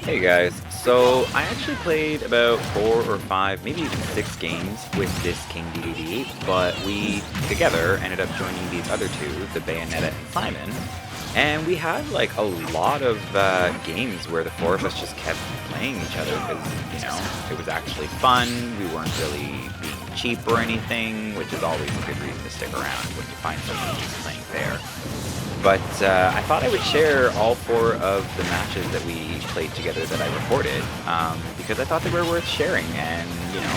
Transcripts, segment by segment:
Hey guys, so I actually played about 4 or 5, maybe even 6 games with this King Dedede, but we together ended up joining these other two, the Bayonetta and Simon, and we had like a lot of games where the four of us just kept playing each other because, you know, it was actually fun, we weren't really being cheap or anything, which is always a good reason to stick around when you find someone who's playing fair. But I thought I would share all 4 of the matches that we played together that I recorded, because I thought they were worth sharing, and, you know,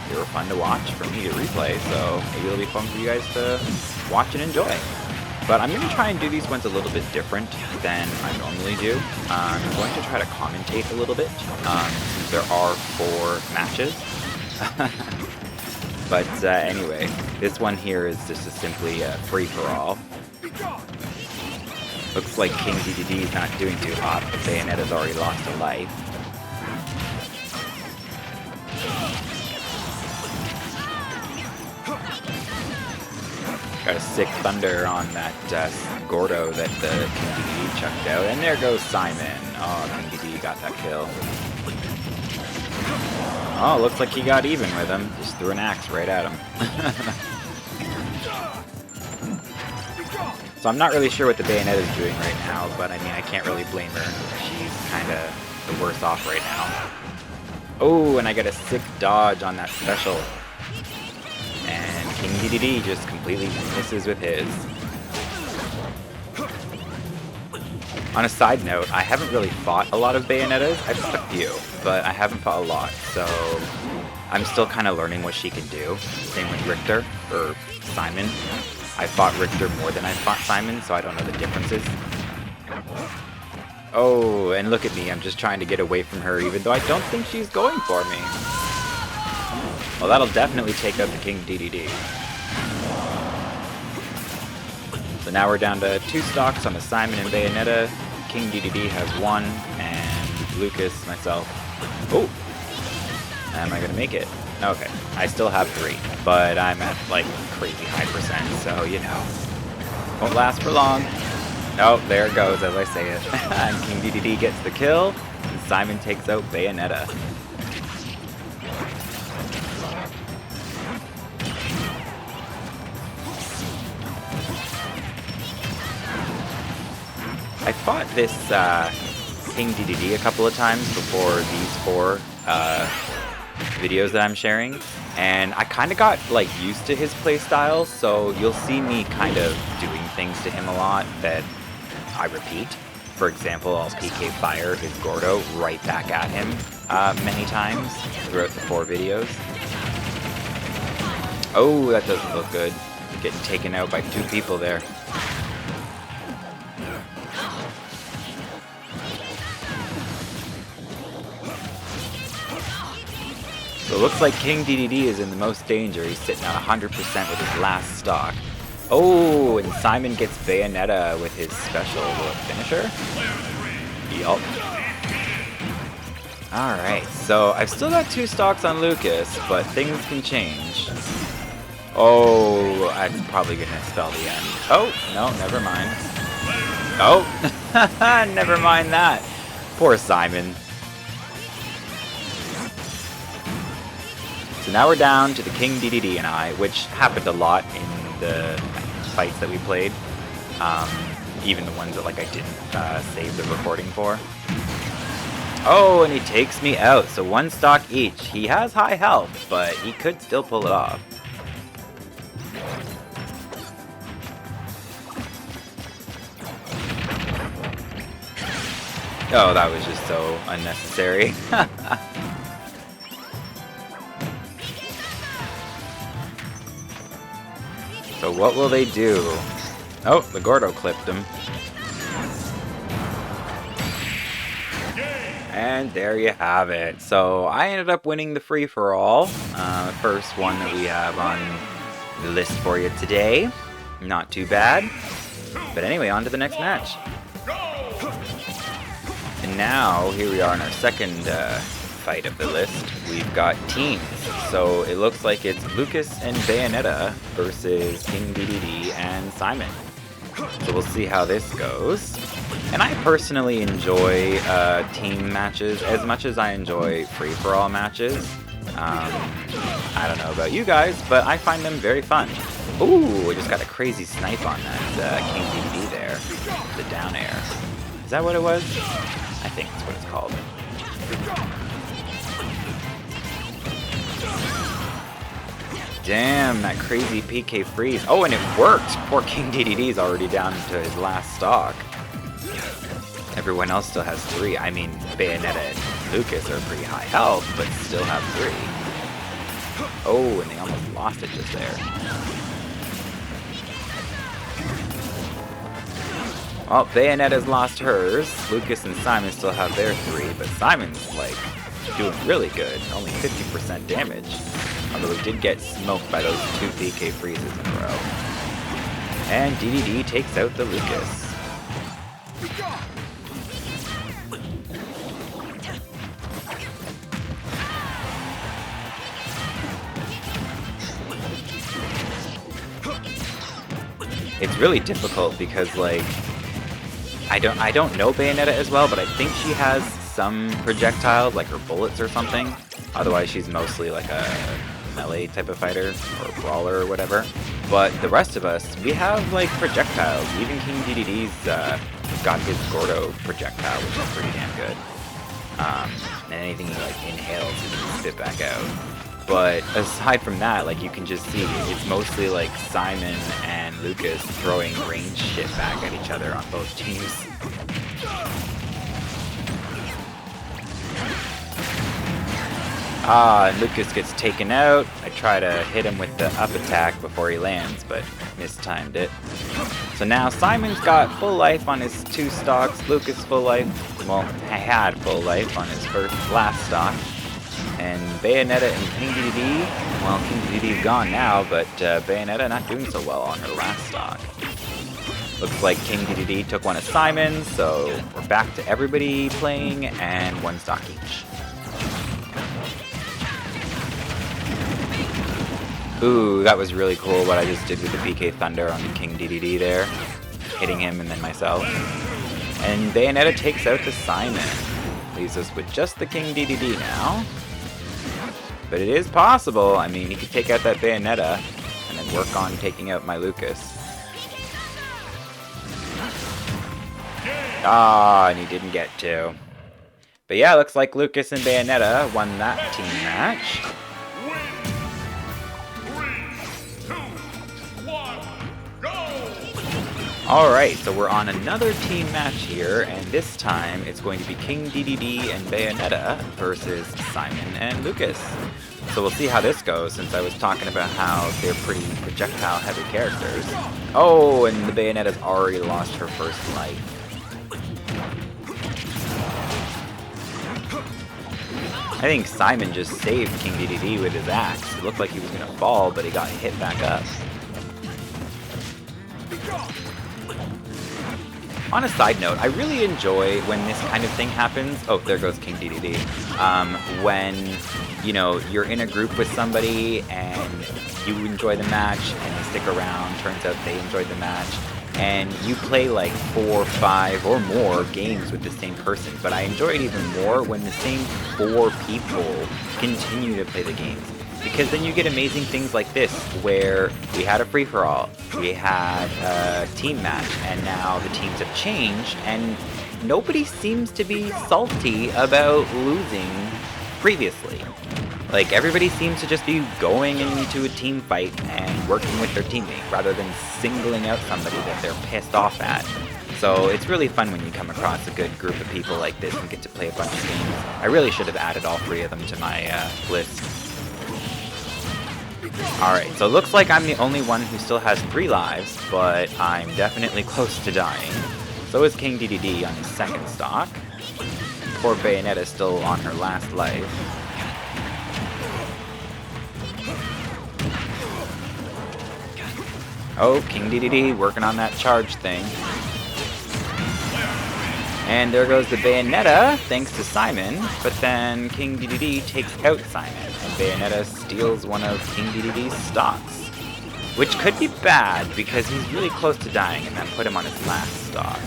they were fun to watch for me to replay, so maybe it'll be fun for you guys to watch and enjoy. But I'm going to try and do these ones a little bit different than I normally do. I'm going to try to commentate a little bit, since there are 4 matches. But anyway, this one here is just simply a free-for-all. Looks like King Dedede is not doing too hot, but Bayonetta's already lost a life. Got a sick thunder on that Gordo that the King Dedede chucked out. And there goes Simon. Oh, King Dedede got that kill. Oh, looks like he got even with him. Just threw an axe right at him. So I'm not really sure what the Bayonetta is doing right now, but I mean, I can't really blame her. She's kind of the worst off right now. Oh, and I got a sick dodge on that special. And King Dedede just completely misses with his. On a side note, I haven't really fought a lot of Bayonettas. I've fought a few, but I haven't fought a lot, so I'm still kind of learning what she can do. Same with Richter, or Simon. I fought Richter more than I fought Simon, so I don't know the differences. Oh, and look at me, I'm just trying to get away from her, even though I don't think she's going for me. Well, that'll definitely take out the King Dedede. So now we're down to 2 stocks on the Simon and Bayonetta. King Dedede has 1, and Lucas, myself. Oh! Am I gonna make it? Okay, I still have 3, but I'm at like crazy high percent, so you know. Won't last for long. Oh, there it goes as I say it. And King Dedede gets the kill, and Simon takes out Bayonetta. I fought this King Dedede a couple of times before these 4 videos that I'm sharing, and I kind of got like used to his playstyle, so you'll see me kind of doing things to him a lot that I repeat. For example, I'll PK fire his Gordo right back at him many times throughout the 4 videos. Oh, that doesn't look good. Getting taken out by 2 people there. So it looks like King Dedede is in the most danger. He's sitting at 100% with his last stock. Oh, and Simon gets Bayonetta with his special finisher. Yup. Alright, so I've still got 2 stocks on Lucas, but things can change. Oh, I'm probably going to spell the end. Oh, no, never mind. Oh, never mind that. Poor Simon. So now we're down to the King Dedede and I, which happened a lot in the fights that we played. Even the ones that like I didn't save the recording for. Oh, and he takes me out. So 1 stock each. He has high health, but he could still pull it off. Oh, that was just so unnecessary. So what will they do? Oh, the Gordo clipped him. And there you have it. So I ended up winning the free-for-all. First one that we have on the list for you today. Not too bad. But anyway, on to the next match. And now, here we are in our second fight of the list. We've got teams. So it looks like it's Lucas and Bayonetta versus King Dedede and Simon. So we'll see how this goes. And I personally enjoy team matches as much as I enjoy free-for-all matches. I don't know about you guys, but I find them very fun. Ooh, I just got a crazy snipe on that King Dedede there. The down air. Is that what it was? I think that's what it's called. Damn, that crazy PK freeze. Oh, and it worked! Poor King Dedede's already down to his last stock. Everyone else still has 3. I mean, Bayonetta and Lucas are pretty high health, but still have 3. Oh, and they almost lost it just there. Well, Bayonetta's lost hers. Lucas and Simon still have their 3, but Simon's, like, doing really good. Only 50% damage. Although he did get smoked by those 2 PK freezes in a row. And Dedede takes out the Lucas. It's really difficult because, like, I don't know Bayonetta as well, but I think she has some projectiles, like her bullets or something. Otherwise, she's mostly like a melee type of fighter or brawler or whatever. But the rest of us, we have like projectiles. Even King Dedede's got his Gordo projectile, which is pretty damn good. And anything he like inhales, he can spit back out. But aside from that, like you can just see, it's mostly like Simon and Lucas throwing range shit back at each other on both teams. And Lucas gets taken out. I try to hit him with the up attack before he lands, but mistimed it. So now Simon's got full life on his 2 stocks. Lucas full life. Well, I had full life on his last stock. And Bayonetta and King Dedede, well, King Dedede's gone now, but Bayonetta not doing so well on her last stock. Looks like King Dedede took one of Simon's, so we're back to everybody playing and 1 stock each. Ooh, that was really cool what I just did with the PK Thunder on King Dedede there. Hitting him and then myself. And Bayonetta takes out the Simon. Leaves us with just the King Dedede now. But it is possible. I mean, he could take out that Bayonetta and then work on taking out my Lucas. Ah, and he didn't get to. But yeah, looks like Lucas and Bayonetta won that team match. Alright, so we're on another team match here, and this time it's going to be King Dedede and Bayonetta versus Simon and Lucas. So we'll see how this goes, since I was talking about how they're pretty projectile-heavy characters. Oh, and the Bayonetta's already lost her first life. I think Simon just saved King Dedede with his axe. It looked like he was going to fall, but he got hit back up. On a side note, I really enjoy when this kind of thing happens. Oh, there goes King Dedede. When, you know, you're in a group with somebody and you enjoy the match and they stick around, turns out they enjoyed the match, and you play like 4, 5, or more games with the same person. But I enjoy it even more when the same 4 people continue to play the games. Because then you get amazing things like this, where we had a free-for-all, we had a team match, and now the teams have changed, and nobody seems to be salty about losing previously. Like, everybody seems to just be going into a team fight and working with their teammate, rather than singling out somebody that they're pissed off at. So it's really fun when you come across a good group of people like this and get to play a bunch of games. I really should have added all 3 of them to my list. Alright, so it looks like I'm the only one who still has 3 lives, but I'm definitely close to dying. So is King Dedede on his 2nd stock. Poor Bayonetta still on her last life. Oh, King Dedede working on that charge thing. And there goes the Bayonetta, thanks to Simon, but then King Dedede takes out Simon, and Bayonetta steals one of King Dedede's stocks. which could be bad because he's really close to dying and that put him on his last stock.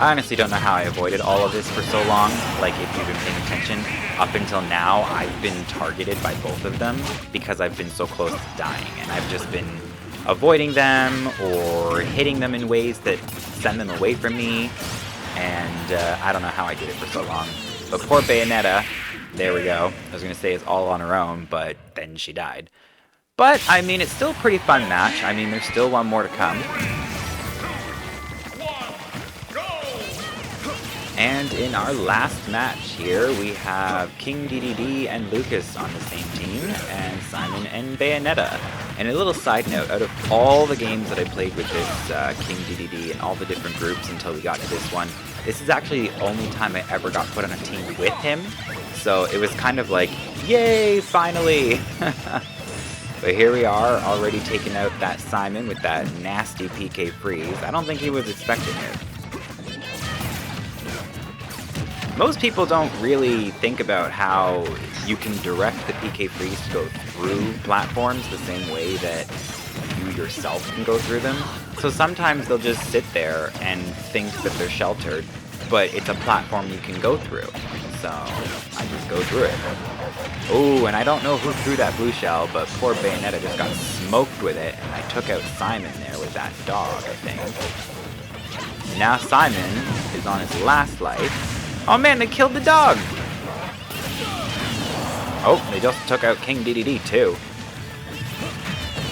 I honestly don't know how I avoided all of this for so long. Like, if you've been paying attention, up until now, I've been targeted by both of them because I've been so close to dying, and I've just been avoiding them or hitting them in ways that send them away from me, and I don't know how I did it for so long. But poor Bayonetta, there we go. I was going to say is all on her own, but then she died. But, I mean, it's still a pretty fun match. I mean, there's still one more to come. And in our last match here, we have King Dedede and Lucas on the same team, and Simon and Bayonetta. And a little side note, out of all the games that I played with this King Dedede and all the different groups until we got to this one, this is actually the only time I ever got put on a team with him. So it was kind of like, yay, finally! But here we are, already taking out that Simon with that nasty PK freeze. I don't think he was expecting it. Most people don't really think about how you can direct the PK freeze to go through platforms the same way that you yourself can go through them. So sometimes they'll just sit there and think that they're sheltered, but it's a platform you can go through. So I just go through it. Oh, and I don't know who threw that blue shell, but poor Bayonetta just got smoked with it, and I took out Simon there with that dog, I think. Now Simon is on his last life. Oh man, they killed the dog! Oh, they just took out King Dedede too.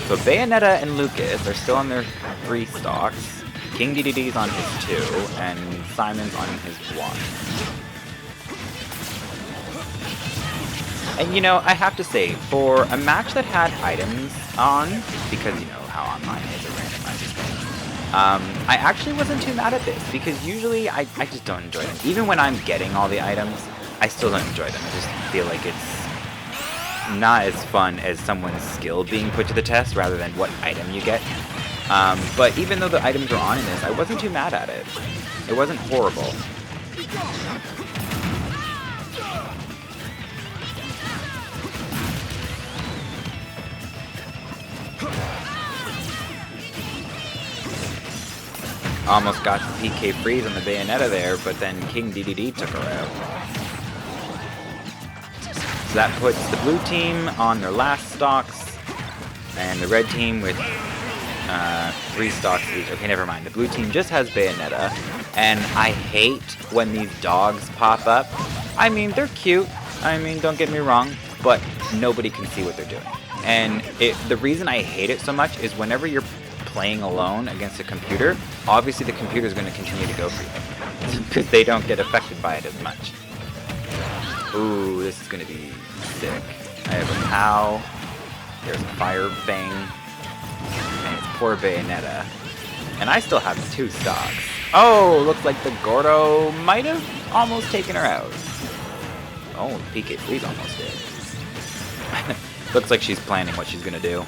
So Bayonetta and Lucas are still on their 3 stocks. King Dedede's on his 2, and Simon's on his 1. And you know, I have to say, for a match that had items on, because you know how online is a randomized game, I actually wasn't too mad at this, because usually I just don't enjoy them. Even when I'm getting all the items, I still don't enjoy them. I just feel like it's not as fun as someone's skill being put to the test rather than what item you get. But even though the items were on in this, I wasn't too mad at it. It wasn't horrible. Almost got the PK freeze on the Bayonetta there, but then King Dedede took her out. So that puts the blue team on their last stocks, and the red team with 3 stocks each. Okay, never mind. The blue team just has Bayonetta, and I hate when these dogs pop up. I mean, they're cute. I mean, don't get me wrong, but nobody can see what they're doing. And the reason I hate it so much is whenever you're playing alone against a computer, obviously the computer is going to continue to go for you because they don't get affected by it as much. Ooh, this is going to be sick. I have a POW, there's a fire thing, and it's poor Bayonetta. And I still have 2 stocks. Oh, looks like the Gordo might have almost taken her out. Oh, PK Freeze almost did. Looks like she's planning what she's going to do.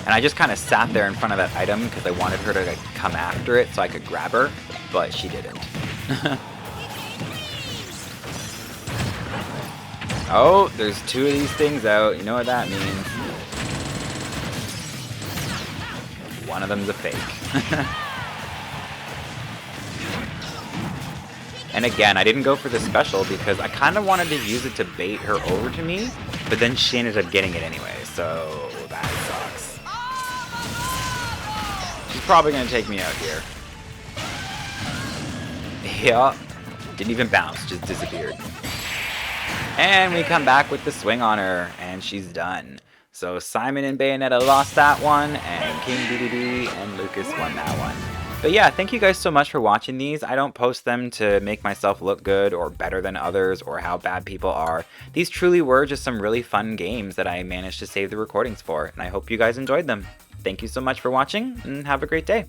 And I just kind of sat there in front of that item because I wanted her to come after it so I could grab her, but she didn't. Oh, there's 2 of these things out. You know what that means. One of them's a fake. And again, I didn't go for the special because I kind of wanted to use it to bait her over to me, but then she ended up getting it anyway, so that sucks. She's probably going to take me out here. Yeah, didn't even bounce, just disappeared. And we come back with the swing on her, and she's done. So Simon and Bayonetta lost that one, and King Dedede and Lucas won that one. But yeah, thank you guys so much for watching these. I don't post them to make myself look good or better than others or how bad people are. These truly were just some really fun games that I managed to save the recordings for, and I hope you guys enjoyed them. Thank you so much for watching, and have a great day.